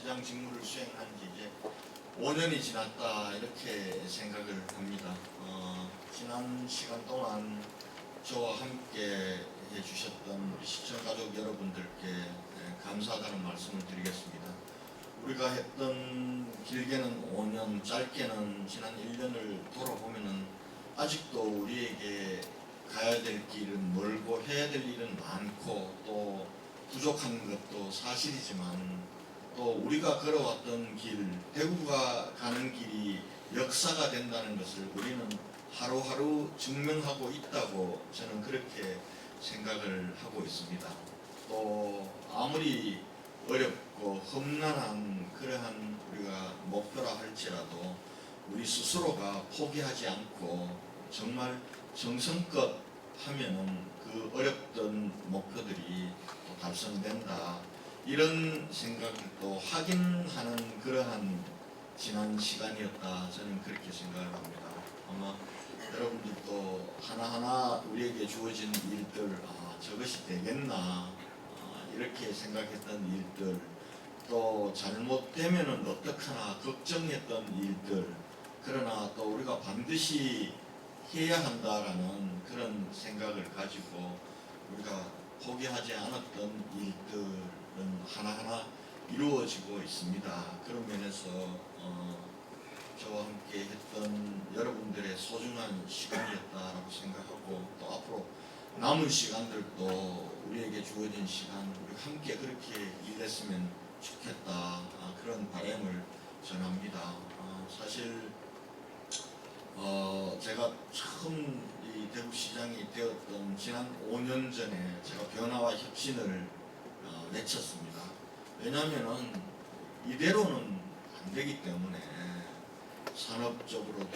대구시장 직무를 수행한 지 이제 5년이 지났다 이렇게 생각을 합니다. 지난 시간 동안 저와 함께 해주셨던 시청가족 여러분들께 감사하다는 말씀을 드리겠습니다. 우리가 했던 길게는 5년, 짧게는 지난 1년을 돌아보면은 아직도 우리에게 가야 될 길은 멀고 해야 될 일은 많고 또 부족한 것도 사실이지만 또 우리가 걸어왔던 길, 대구가 가는 길이 역사가 된다는 것을 우리는 하루하루 증명하고 있다고 저는 그렇게 생각을 하고 있습니다. 또 아무리 어렵고 험난한 그러한 우리가 목표라 할지라도 우리 스스로가 포기하지 않고 정말 정성껏 하면은 그 어렵던 목표들이 또 달성된다. 이런 생각을 또 확인하는 그러한 지난 시간이었다. 저는 그렇게 생각을 합니다. 아마 여러분들도 하나하나 우리에게 주어진 일들, 저것이 되겠나, 이렇게 생각했던 일들, 또 잘못되면은 어떡하나 걱정했던 일들, 그러나 또 우리가 반드시 해야 한다라는 그런 생각을 가지고 우리가 포기하지 않았던 일들은 하나하나 이루어지고 있습니다. 그런 면에서 저와 함께 했던 여러분들의 소중한 시간이었다라고 생각하고 또 앞으로 남은 시간들도 우리에게 주어진 시간 우리 함께 그렇게 일했으면 좋겠다, 그런 바람을 전합니다. 사실 제가 처음 이 대구시장이 되었던 지난 5년 전에 제가 변화와 혁신을 외쳤습니다. 왜냐하면은 이대로는 안 되기 때문에 산업적으로도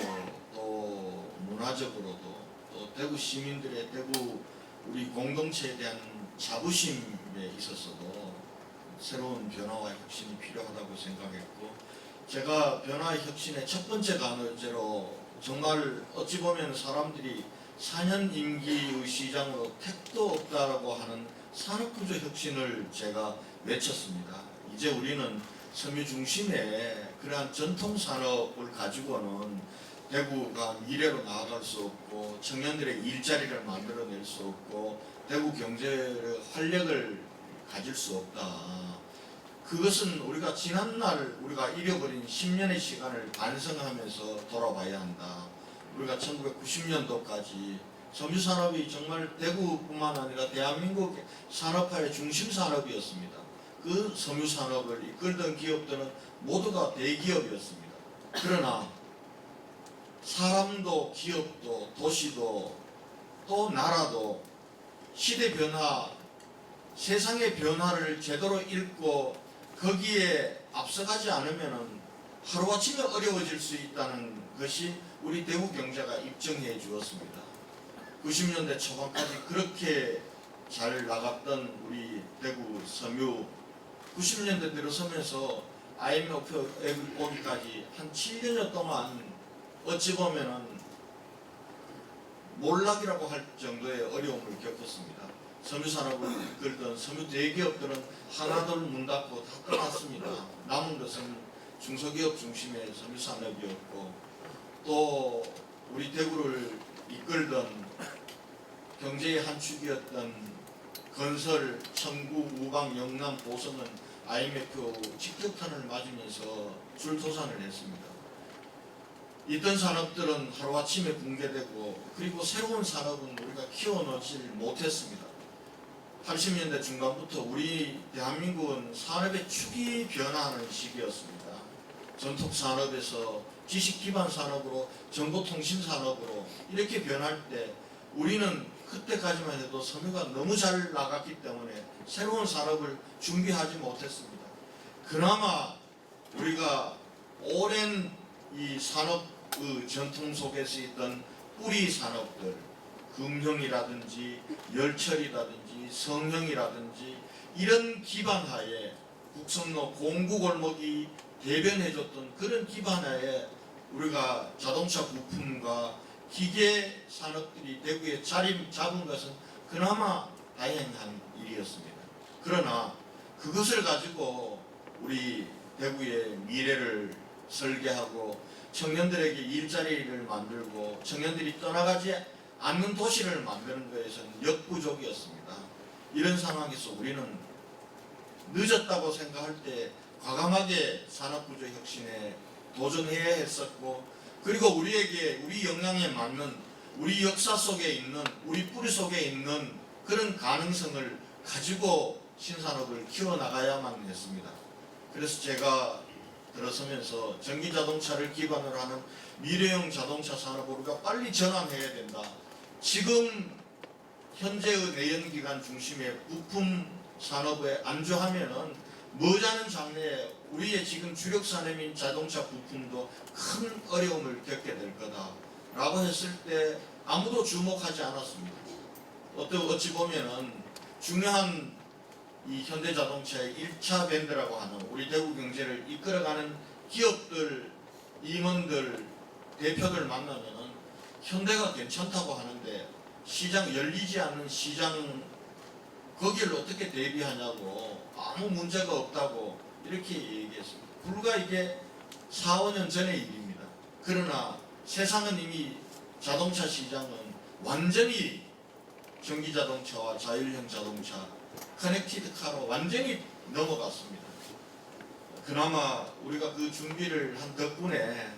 또 문화적으로도 또 대구 시민들의 대구 우리 공동체에 대한 자부심에 있어서도 새로운 변화와 혁신이 필요하다고 생각했고, 제가 변화와 혁신의 첫 번째 단어제로 정말 어찌 보면 사람들이 4년 임기의 시장으로 택도 없다라고 하는 산업구조 혁신을 제가 외쳤습니다. 이제 우리는 섬유 중심의 그러한 전통 산업을 가지고는 대구가 미래로 나아갈 수 없고 청년들의 일자리를 만들어낼 수 없고 대구 경제의 활력을 가질 수 없다. 그것은 우리가 지난날 우리가 잃어버린 10년의 시간을 반성하면서 돌아봐야 한다. 우리가 1990년도까지 섬유산업이 정말 대구뿐만 아니라 대한민국 산업화의 중심 산업이었습니다. 그 섬유산업을 이끌던 기업들은 모두가 대기업이었습니다. 그러나 사람도 기업도 도시도 또 나라도 시대 변화, 세상의 변화를 제대로 읽고 거기에 앞서가지 않으면 하루아침에 어려워질 수 있다는 것이 우리 대구 경제가 입증해 주었습니다. 90년대 초반까지 그렇게 잘 나갔던 우리 대구 섬유 90년대 들어서면서 IMF 오기까지 한 7년여 동안 어찌 보면은 몰락이라고 할 정도의 어려움을 겪었습니다. 섬유산업을 이끌던 섬유 대기업들은 하나둘 문 닫고 다 떠났습니다. 남은 것은 중소기업 중심의 섬유산업이었고 또 우리 대구를 이끌던 경제의 한 축이었던 건설, 청구, 우방, 영남, 보성은 IMF 직격탄을 맞으면서 줄도산을 했습니다. 있던 산업들은 하루아침에 붕괴되고 그리고 새로운 산업은 우리가 키워놓지 못했습니다. 80년대 중반부터 우리 대한민국은 산업의 축이 변화하는 시기였습니다. 전통산업에서 지식기반 산업으로 정보통신산업으로 이렇게 변할 때 우리는 그때까지만 해도 섬유가 너무 잘 나갔기 때문에 새로운 산업을 준비하지 못했습니다. 그나마 우리가 오랜 이 산업의 전통 속에서 있던 뿌리 산업들, 금형이라든지 열철이라든지 성형이라든지 이런 기반하에 국선로 공구골목이 대변해줬던 그런 기반하에 우리가 자동차 부품과 기계 산업들이 대구에 자리 잡은 것은 그나마 다행한 일이었습니다. 그러나 그것을 가지고 우리 대구의 미래를 설계하고 청년들에게 일자리를 만들고 청년들이 떠나가지 않는 도시를 만드는 것에서는 역부족이었습니다. 이런 상황에서 우리는 늦었다고 생각할 때 과감하게 산업구조 혁신에 도전해야 했었고, 그리고 우리에게 우리 역량에 맞는 우리 역사 속에 있는 우리 뿌리 속에 있는 그런 가능성을 가지고 신산업을 키워나가야만 했습니다. 그래서 제가 들어서면서 전기자동차를 기반으로 하는 미래형 자동차 산업으로 우리가 빨리 전환해야 된다. 지금 현재의 내연기관 중심의 부품 산업에 안주하면은 머지않은 장래에 우리의 지금 주력 산업인 자동차 부품도 큰 어려움을 겪게 될 거다라고 했을 때 아무도 주목하지 않았습니다. 어찌 보면은 중요한 이 현대자동차의 1차 밴드라고 하는 우리 대구 경제를 이끌어가는 기업들, 임원들, 대표들 만나면은 현대가 괜찮다고 하는데 시장 열리지 않는 시장 거기를 어떻게 대비하냐고, 아무 문제가 없다고 이렇게 얘기했습니다. 불과 이게 4, 5년 전의 일입니다. 그러나 세상은 이미 자동차 시장은 완전히 전기자동차와 자율형 자동차, 커넥티드 카로 완전히 넘어갔습니다. 그나마 우리가 그 준비를 한 덕분에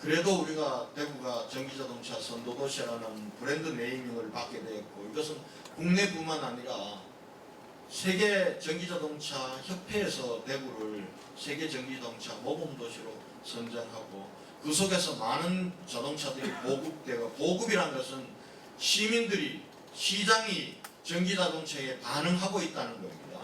그래도 우리가 대구가 전기자동차 선도도시라는 브랜드 네이밍을 받게 되었고, 이것은 국내뿐만 아니라 세계 전기자동차 협회에서 대구를 세계 전기자동차 모범도시로 선정하고, 그 속에서 많은 자동차들이 보급되고, 보급이란 것은 시민들이, 시장이 전기자동차에 반응하고 있다는 겁니다.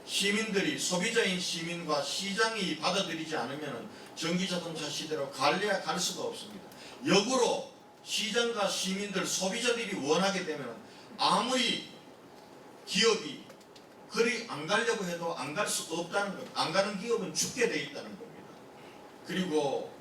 시민들이, 소비자인 시민과 시장이 받아들이지 않으면 전기자동차 시대로 갈래야 갈 수가 없습니다. 역으로 시장과 시민들, 소비자들이 원하게 되면 아무리 기업이 그리 안 가려고 해도 안 갈 수 없다는 겁니다. 안 가는 기업은 죽게 돼 있다는 겁니다. 그리고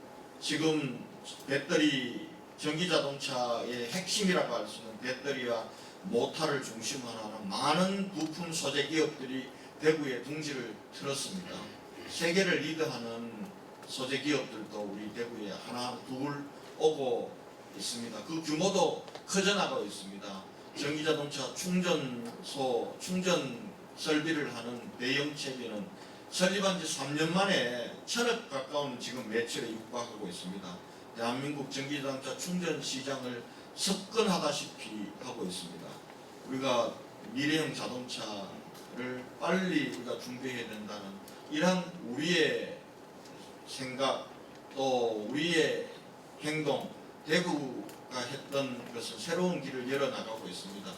지금 배터리, 전기자동차의 핵심이라고 할 수 있는 배터리와 모터를 중심으로 하는 많은 부품 소재 기업들이 대구에 둥지를 틀었습니다. 세계를 리드하는 소재 기업들도 우리 대구에 하나 둘 오고 있습니다. 그 규모도 커져나가고 있습니다. 전기자동차 충전소, 충전 설비를 하는 대형 채비는 설립한 지 3년 만에 1,000억 가까운 지금 매출에 육박하고 있습니다. 대한민국 전기자동차 충전 시장을 석권하다시피 하고 있습니다. 우리가 미래형 자동차를 빨리 우리가 준비해야 된다는 이러한 우리의 생각, 또 우리의 행동, 대구가 했던 것은 새로운 길을 열어나가고 있습니다.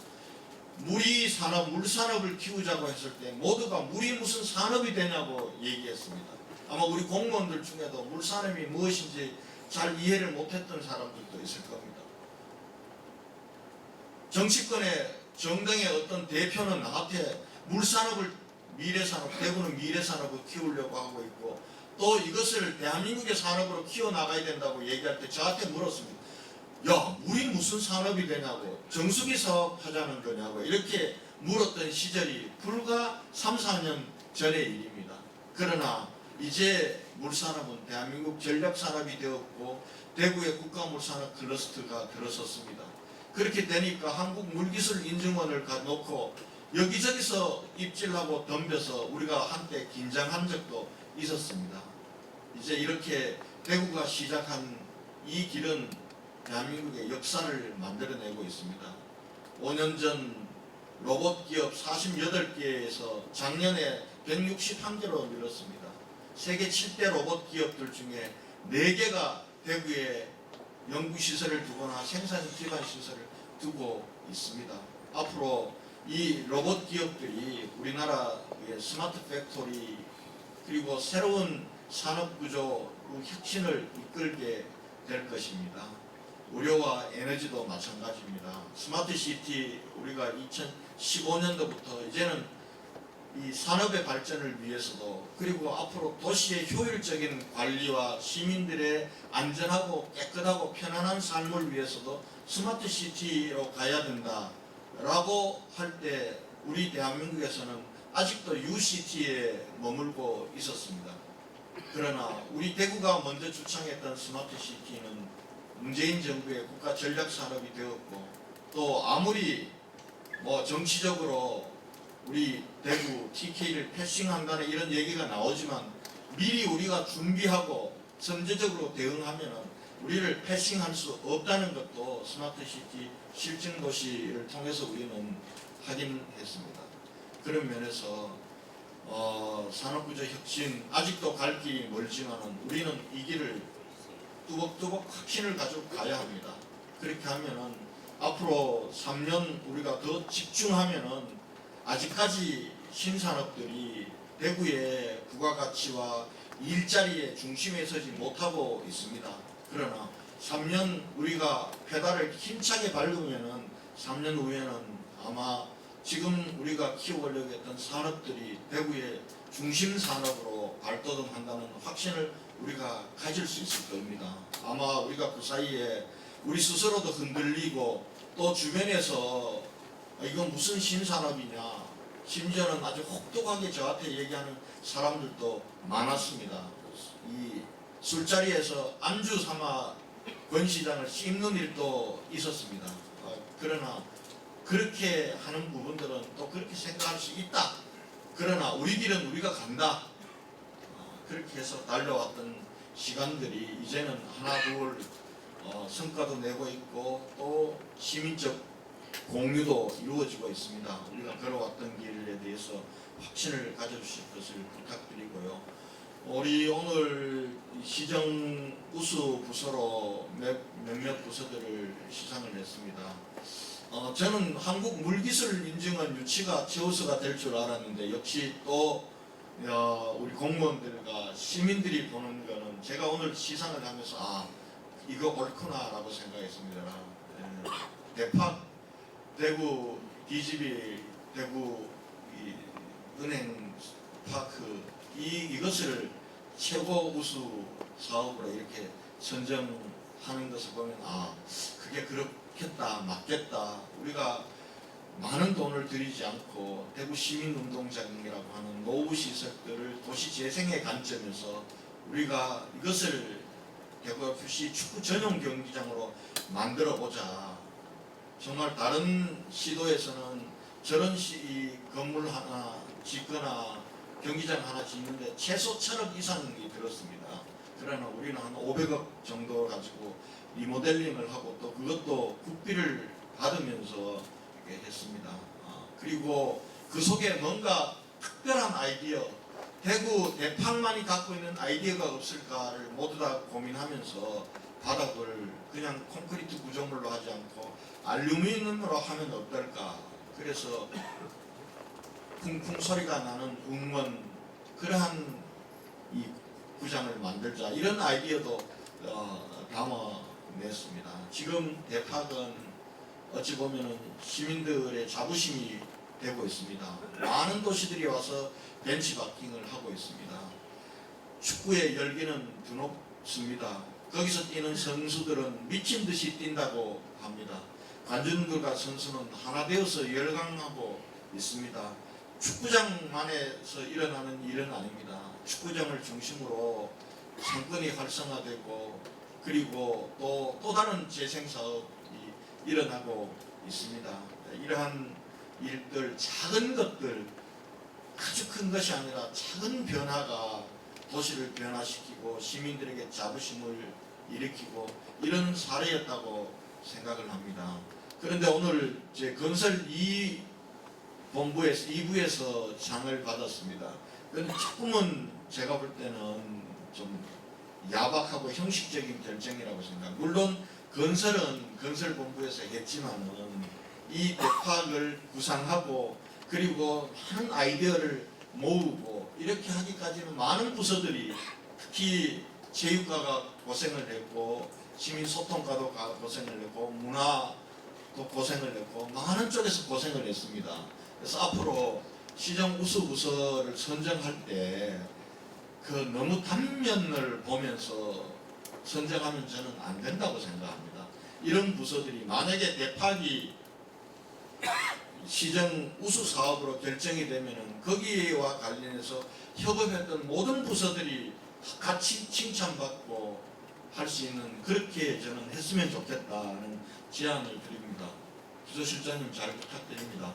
물이 산업, 물산업을 키우자고 했을 때 모두가 물이 무슨 산업이 되냐고 얘기했습니다. 아마 우리 공무원들 중에도 물산업이 무엇인지 잘 이해를 못했던 사람들도 있을 겁니다. 정치권의 정당의 어떤 대표는 나한테 물산업을, 미래산업, 대구는 미래산업을 키우려고 하고 있고, 또 이것을 대한민국의 산업으로 키워나가야 된다고 얘기할 때 저한테 물었습니다. 야, 물이 무슨 산업이 되냐고, 정수기 사업 하자는 거냐고 이렇게 물었던 시절이 불과 3, 4년 전의 일입니다. 그러나 이제 물산업은 대한민국 전략산업이 되었고 대구의 국가물산업 클러스터가 들어섰습니다. 그렇게 되니까 한국물기술인증원을 놓고 여기저기서 입질하고 덤벼서 우리가 한때 긴장한 적도 있었습니다. 이제 이렇게 대구가 시작한 이 길은 대한민국의 역사를 만들어내고 있습니다. 5년 전 로봇 기업 48개에서 작년에 161개로 늘었습니다. 세계 7대 로봇 기업들 중에 4개가 대구에 연구시설을 두거나 생산 기반 시설을 두고 있습니다. 앞으로 이 로봇 기업들이 우리나라의 스마트 팩토리 그리고 새로운 산업구조 혁신을 이끌게 될 것입니다. 의료와 에너지도 마찬가지입니다. 스마트시티 우리가 2015년도부터 이제는 이 산업의 발전을 위해서도 그리고 앞으로 도시의 효율적인 관리와 시민들의 안전하고 깨끗하고 편안한 삶을 위해서도 스마트시티로 가야 된다라고 할 때 우리 대한민국에서는 아직도 UCT에 머물고 있었습니다. 그러나 우리 대구가 먼저 주창했던 스마트 시티는 문재인 정부의 국가 전략 산업이 되었고, 또 아무리 뭐 정치적으로 우리 대구 TK를 패싱한다는 이런 얘기가 나오지만 미리 우리가 준비하고 선제적으로 대응하면은 우리를 패싱할 수 없다는 것도 스마트 시티 실증 도시를 통해서 우리는 확인했습니다. 그런 면에서 산업구조 혁신 아직도 갈 길이 멀지만은 우리는 이 길을 뚜벅뚜벅 확신을 가지고 가야 합니다. 그렇게 하면은 앞으로 3년 우리가 더 집중하면은 아직까지 신산업들이 대구의 부가가치와 일자리의 중심에 서지 못하고 있습니다. 그러나 3년 우리가 페달을 힘차게 밟으면은 3년 후에는 아마 지금 우리가 키워보려고 했던 산업들이 대구의 중심 산업으로 발돋움한다는 확신을 우리가 가질 수 있을 겁니다. 아마 우리가 그 사이에 우리 스스로도 흔들리고 또 주변에서 이건 무슨 신산업이냐, 심지어는 아주 혹독하게 저한테 얘기하는 사람들도 많았습니다. 이 술자리에서 안주 삼아 권 시장을 씹는 일도 있었습니다. 그러나 그렇게 하는 부분들은 또 그렇게 생각할 수 있다. 그러나 우리 길은 우리가 간다. 그렇게 해서 달려왔던 시간들이 이제는 하나 둘 성과도 내고 있고 또 시민적 공유도 이루어지고 있습니다. 우리가 걸어왔던 길에 대해서 확신을 가져주실 것을 부탁드리고요. 우리 오늘 시정 우수 부서로 몇몇 부서들을 시상을 했습니다. 저는 한국 물기술 인증원 유치가 최우수가 될 줄 알았는데 역시 또 우리 공무원들과 시민들이 보는 거는 제가 오늘 시상을 하면서 이거 옳구나라고 생각했습니다. 대팍 대구 DGB 대구 은행 파크 이것을 최고 우수 사업으로 이렇게 선정하는 것을 보면 그게 그렇겠다, 맞겠다. 우리가 많은 돈을 들이지 않고 대구 시민운동장이라고 하는 노후 시설들을 도시 재생의 관점에서 우리가 이것을 대구 FC 축구 전용 경기장으로 만들어 보자. 정말 다른 시도에서는 저런 건물 하나 짓거나 경기장 하나 짓는데 최소 1,000억 이상이 들었습니다. 그러나 우리는 한 500억 정도 가지고 리모델링을 하고 또 그것도 국비를 받으면서 했습니다. 그리고 그 속에 뭔가 특별한 아이디어, 대구 대팍만이 갖고 있는 아이디어가 없을까를 모두 다 고민하면서 바닥을 그냥 콘크리트 구조물로 하지 않고 알루미늄으로 하면 어떨까. 그래서 쿵쿵 소리가 나는 응원, 그러한 이 구장을 만들자, 이런 아이디어도 담아냈습니다. 지금 대팍은 어찌 보면 시민들의 자부심이 되고 있습니다. 많은 도시들이 와서 벤치마킹을 하고 있습니다. 축구의 열기는 드높습니다. 거기서 뛰는 선수들은 미친 듯이 뛴다고 합니다. 관중들과 선수는 하나 되어서 열광하고 있습니다. 축구장만에서 일어나는 일은 아닙니다. 축구장을 중심으로 상권이 활성화되고 그리고 또 다른 재생사업이 일어나고 있습니다. 이러한 일들, 작은 것들, 아주 큰 것이 아니라 작은 변화가 도시를 변화시키고 시민들에게 자부심을 일으키고 이런 사례였다고 생각을 합니다. 그런데 오늘 제 건설 2부에서 장을 받았습니다. 그런데 조금은 제가 볼 때는 좀 야박하고 형식적인 결정이라고 생각합니다. 물론 건설은 건설본부에서 했지만은 이 대팍을 구상하고 그리고 많은 아이디어를 모으고 이렇게 하기까지는 많은 부서들이, 특히 체육과가 고생을 했고 시민소통과도 고생을 했고 문화도 고생을 했고 많은 쪽에서 고생을 했습니다. 그래서 앞으로 시정 우수 부서를 선정할 때 그 너무 단면을 보면서 선정하면 저는 안 된다고 생각합니다. 이런 부서들이 만약에 대팍이 시정 우수 사업으로 결정이 되면은 거기와 관련해서 협업했던 모든 부서들이 같이 칭찬받고 할 수 있는 그렇게 저는 했으면 좋겠다는 제안을 드립니다. 비서실장님 잘 부탁드립니다.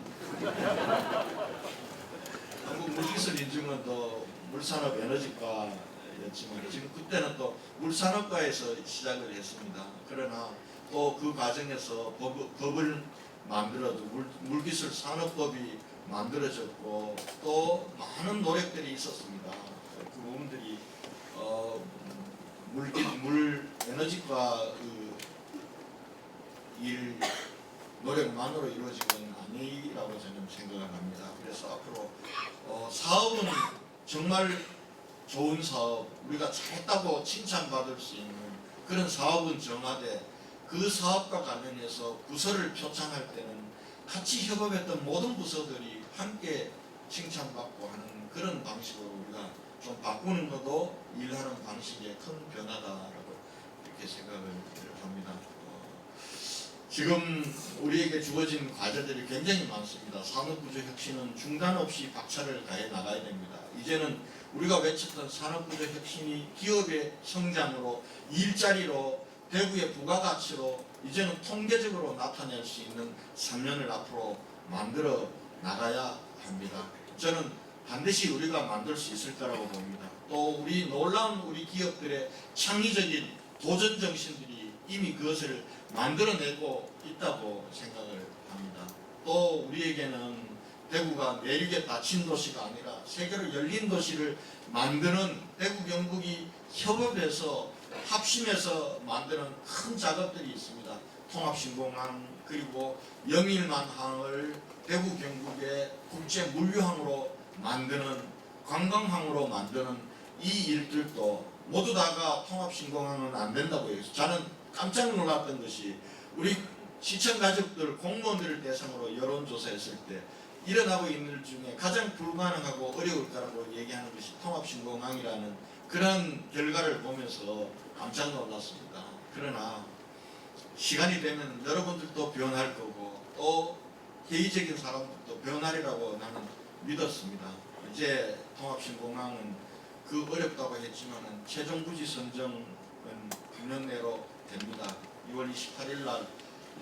한국물기술인증은 또 물산업에너지과였지만 지금 그때는 또 물산업과에서 시작을 했습니다. 그러나 또 그 과정에서 법을 만들어도 물기술 산업법이 만들어졌고 또 많은 노력들이 있었습니다. 그 부분들이 물 에너지과 일 노력만으로 이루어진 건 아니라고 저는 생각을 합니다. 그래서 앞으로 사업은 정말 좋은 사업, 우리가 잘했다고 칭찬받을 수 있는 그런 사업은 정하되 그 사업과 관련해서 부서를 표창할 때는 같이 협업했던 모든 부서들이 함께 칭찬받고 하는 그런 방식으로 우리가 좀 바꾸는 것도 일하는 방식의 큰 변화다라고 이렇게 생각을 합니다. 지금 우리에게 주어진 과제들이 굉장히 많습니다. 산업구조 혁신은 중단 없이 박차를 가해 나가야 됩니다. 이제는 우리가 외쳤던 산업구조 혁신이 기업의 성장으로 일자리로 대구의 부가가치로 이제는 통계적으로 나타낼 수 있는 3년을 앞으로 만들어 나가야 합니다. 저는 반드시 우리가 만들 수 있을 거라고 봅니다. 또 우리 놀라운 우리 기업들의 창의적인 도전 정신들이 이미 그것을 만들어내고 있다고 생각을 합니다. 또 우리에게는 대구가 내륙에 닫힌 도시가 아니라 세계로 열린 도시를 만드는 대구 경북이 협업해서 합심해서 만드는 큰 작업들이 있습니다. 통합신공항 그리고 영일만항을 대구 경북의 국제 물류항으로 만드는 관광항으로 만드는 이 일들도 모두 다가 통합신공항은 안 된다고 해서 저는 깜짝 놀랐던 것이 우리 시청 가족들 공무원들을 대상으로 여론조사했을 때 일어나고 있는 일 중에 가장 불가능하고 어려울 거라고 얘기하는 것이 통합신공항이라는 그런 결과를 보면서 깜짝 놀랐습니다. 그러나 시간이 되면 여러분들도 변할 거고 또 회의적인 사람들도 변하리라고 나는 믿었습니다. 이제 통합신공항은 그 어렵다고 했지만 최종 부지 선정은 9년 내로 됩니다. 2월 28일 날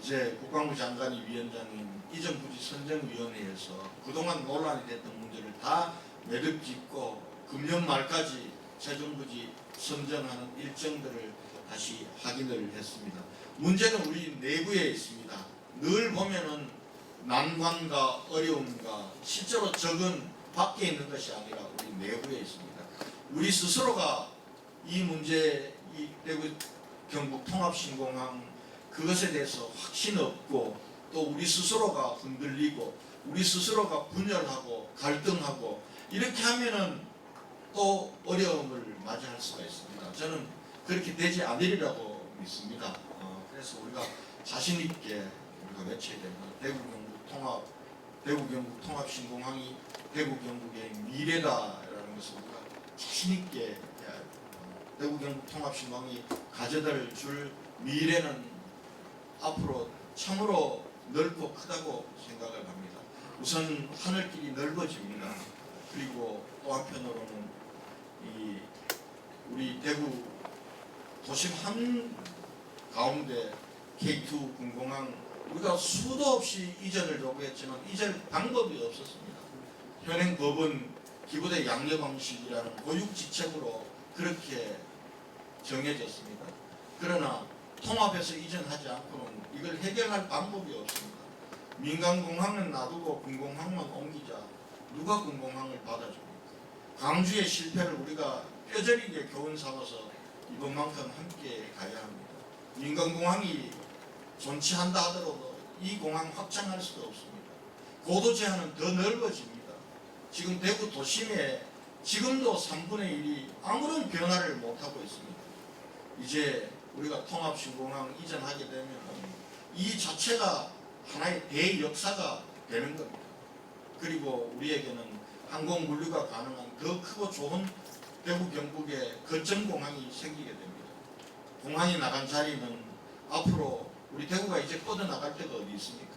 이제 국방부 장관이 위원장인 이전 부지 선정위원회에서 그동안 논란이 됐던 문제를 다 매듭 짓고 금년 말까지 최종 부지 선정하는 일정들을 다시 확인을 했습니다. 문제는 우리 내부에 있습니다. 늘 보면은 난관과 어려움과 실제로 적은 밖에 있는 것이 아니라 우리 내부에 있습니다. 우리 스스로가 이 문제, 이 대구 경북 통합신공항 그것에 대해서 확신 없고 또 우리 스스로가 흔들리고 우리 스스로가 분열하고 갈등하고 이렇게 하면은 또 어려움을 맞이할 수가 있습니다. 저는 그렇게 되지 않으리라고 믿습니다. 그래서 우리가 자신 있게 우리가 외쳐야 됩니다. 대구 경북 통합신공항이 대구 경북의 미래다라는 것을 우리가 자신 있게 대구 경북 통합신공항이 가져다 줄 미래는 앞으로 참으로 넓고 크다고 생각을 합니다. 우선 하늘길이 넓어집니다. 그리고 또 한편으로는 우리 대구 도심 한 가운데 K2 군공항 우리가 수도 없이 이전을 요구했지만 이전 방법이 없었습니다. 현행 법은 기부대 양려 방식이라는 고육지책으로 그렇게 정해졌습니다. 그러나 통합해서 이전하지 않고는 이걸 해결할 방법이 없습니다. 민간공항은 놔두고 군공항만 옮기자 누가 군공항을 받아줍니까? 광주의 실패를 우리가 뼈저리게 교훈 삼아서 이번만큼 함께 가야 합니다. 민간공항이 존치한다 하더라도 이 공항 확장할 수도 없습니다. 고도 제한은 더 넓어집니다. 지금 대구 도심에 지금도 3분의 1이 아무런 변화를 못하고 있습니다. 이제 우리가 통합신공항 이전하게 되면 이 자체가 하나의 대역사가 되는 겁니다. 그리고 우리에게는 항공물류가 가능한 더 크고 좋은 대구 경북의 거점공항이 생기게 됩니다. 공항이 나간 자리는 앞으로 우리 대구가 이제 뻗어나갈 데가 어디 있습니까?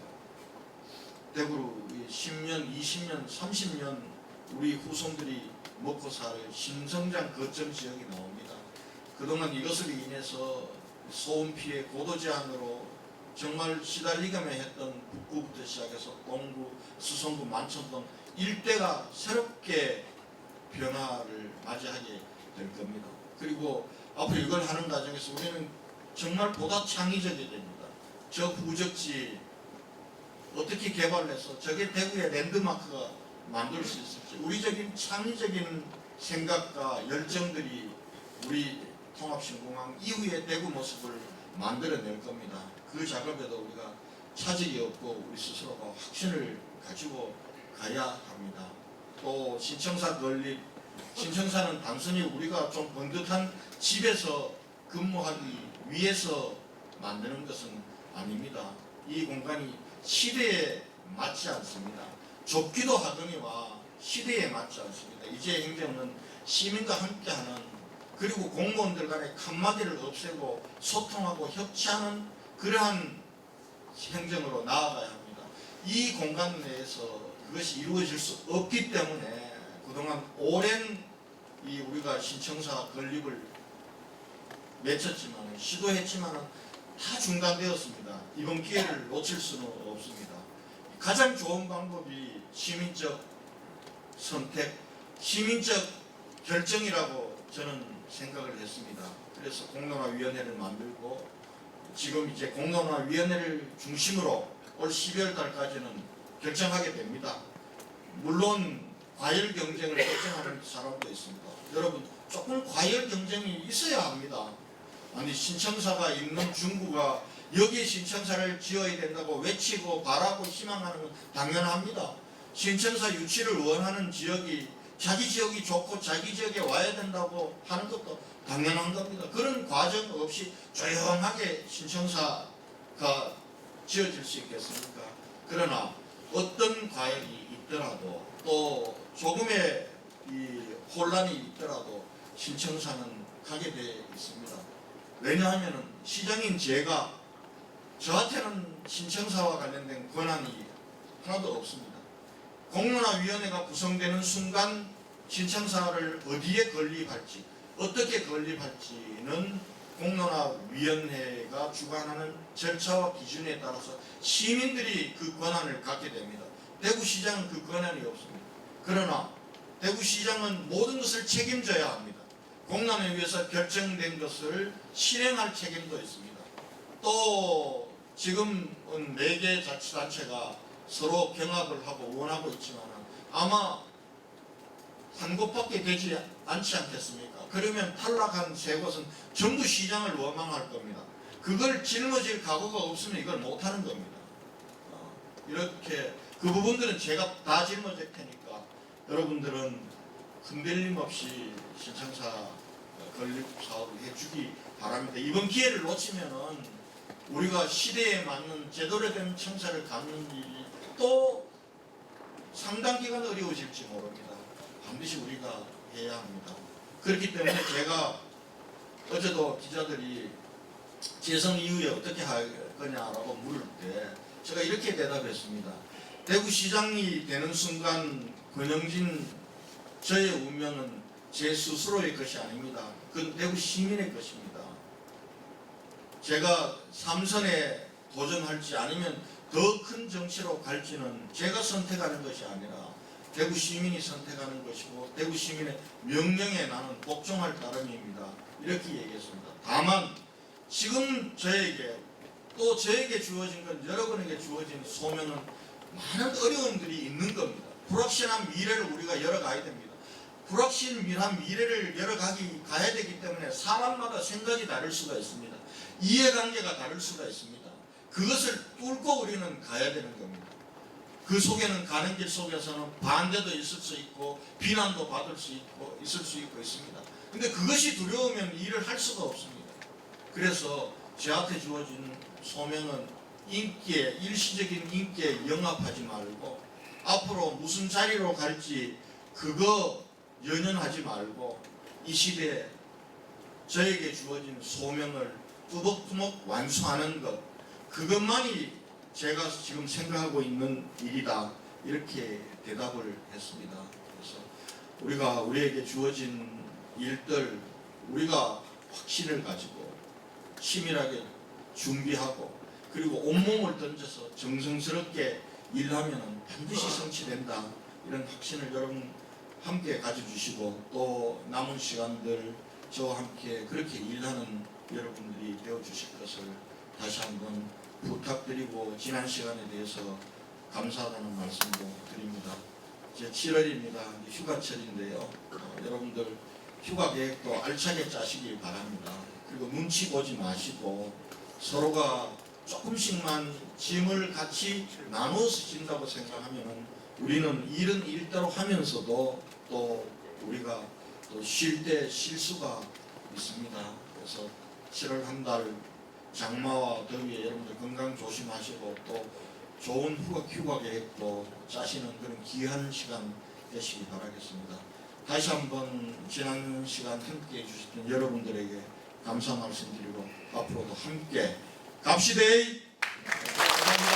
대구로 10년, 20년, 30년 우리 후손들이 먹고 살 신성장 거점 지역이 나옵니다. 그동안 이것으로 인해서 소음 피해 고도 제한으로 정말 시달리기만 했던 북구부터 시작해서 동구, 수성구, 만촌동 일대가 새롭게 변화를 맞이하게 될 겁니다. 그리고 앞으로 이걸 하는 과정에서 우리는 정말 보다 창의적이 됩니다. 저 후적지 어떻게 개발해서 저게 대구의 랜드마크가 만들 수 있을지 우리적인 창의적인 생각과 열정들이 우리 통합신공항 이후의 대구 모습을 만들어낼 겁니다. 그 작업에도 우리가 차질이 없고 우리 스스로가 확신을 가지고 가야 합니다. 또 신청사 건립, 신청사는 단순히 우리가 좀 번듯한 집에서 근무하기 위해서 만드는 것은 아닙니다. 이 공간이 시대에 맞지 않습니다. 좁기도 하거니와 시대에 맞지 않습니다. 이제 행정은 시민과 함께하는 그리고 공무원들 간의 칸막이를 없애고 소통하고 협치하는 그러한 행정으로 나아가야 합니다. 이 공간 내에서 그것이 이루어질 수 없기 때문에 그동안 오랜 이 우리가 신청사 건립을 맺혔지만 시도했지만 다 중단되었습니다. 이번 기회를 놓칠 수는 없습니다. 가장 좋은 방법이 시민적 선택, 시민적 결정이라고 저는 생각을 했습니다. 그래서 공론화위원회를 만들고 지금 이제 공론화위원회를 중심으로 올 12월 달까지는 결정하게 됩니다. 물론 과열 경쟁을 결정하는 사람도 있습니다. 여러분 조금 과열 경쟁이 있어야 합니다. 아니 신청사가 있는 중구가 여기에 신청사를 지어야 된다고 외치고 바라고 희망하는 건 당연합니다. 신청사 유치를 원하는 지역이 자기 지역이 좋고 자기 지역에 와야 된다고 하는 것도 당연한 겁니다. 그런 과정 없이 조용하게 신청사가 지어질 수 있겠습니까? 그러나 어떤 과열이 있더라도 또 조금의 이 혼란이 있더라도 신청사는 가게 되어 있습니다. 왜냐하면 시장인 제가 저한테는 신청사와 관련된 권한이 하나도 없습니다. 공론화위원회가 구성되는 순간 신청사를 어디에 건립할지 어떻게 건립할지는 공론화위원회가 주관하는 절차와 기준에 따라서 시민들이 그 권한을 갖게 됩니다. 대구시장은 그 권한이 없습니다. 그러나 대구시장은 모든 것을 책임져야 합니다. 공론화위에서 결정된 것을 실행할 책임도 있습니다. 또 지금은 4개 자치단체가 서로 경합을 하고 원하고 있지만 아마 한 곳밖에 되지 않지 않겠습니까? 그러면 탈락한 3곳은 전부 시장을 원망할 겁니다. 그걸 짊어질 각오가 없으면 이걸 못하는 겁니다. 이렇게 그 부분들은 제가 다 짊어질 테니까 여러분들은 흔들림 없이 신청사 건립 사업을 해주기 바랍니다. 이번 기회를 놓치면은 우리가 시대에 맞는 제대로 된 청사를 갖는 일이 또 상당 기간 어려워질지 모릅니다. 반드시 우리가 해야 합니다. 그렇기 때문에 제가 어제도 기자들이 재선 이후에 어떻게 할 거냐라고 물을 때 제가 이렇게 대답했습니다. 대구시장이 되는 순간 권영진 저의 운명은 제 스스로의 것이 아닙니다. 그건 대구 시민의 것입니다. 제가 3선에 도전할지 아니면 더 큰 정치로 갈지는 제가 선택하는 것이 아니라 대구 시민이 선택하는 것이고 대구 시민의 명령에 나는 복종할 따름입니다. 이렇게 얘기했습니다. 다만 지금 저에게 또 저에게 주어진 건 여러분에게 주어진 소명은 많은 어려움들이 있는 겁니다. 불확실한 미래를 우리가 열어가야 됩니다. 불확실한 미래를 열어가야 되기 때문에 사람마다 생각이 다를 수가 있습니다. 이해관계가 다를 수가 있습니다. 그것을 뚫고 우리는 가야 되는 겁니다. 그 속에는 가는 길 속에서는 반대도 있을 수 있고 비난도 받을 수 있고 있을 수 있고 있습니다. 근데 그것이 두려우면 일을 할 수가 없습니다. 그래서 저한테 주어진 소명은 인기에 일시적인 인기에 영합하지 말고 앞으로 무슨 자리로 갈지 그거 연연하지 말고 이 시대에 저에게 주어진 소명을 뚜벅뚜벅 완수하는 것 그것만이 제가 지금 생각하고 있는 일이다 이렇게 대답을 했습니다. 그래서 우리에게 주어진 일들 우리가 확신을 가지고 치밀하게 준비하고 그리고 온몸을 던져서 정성스럽게 일하면 반드시 성취된다. 이런 확신을 여러분 함께 가져주시고 또 남은 시간들 저와 함께 그렇게 일하는 여러분들이 되어주실 것을 다시 한번 부탁드리고 지난 시간에 대해서 감사하다는 말씀도 드립니다. 이제 7월입니다. 휴가철인데요. 여러분들 휴가 계획도 알차게 짜시길 바랍니다. 그리고 눈치 보지 마시고 서로가 조금씩만 짐을 같이 나눠서 진다고 생각하면 우리는 일은 일대로 하면서도 또 우리가 또 쉴 때 쉴 수가 있습니다. 그래서 7월 한 달 장마와 더위에 여러분들 건강 조심하시고 또 좋은 휴가 계획도 짜시는 그런 귀한 시간 되시기 바라겠습니다. 다시 한번 지난 시간 함께 해주셨던 여러분들에게 감사 말씀드리고 앞으로도 함께 갑시다. 감사합니다.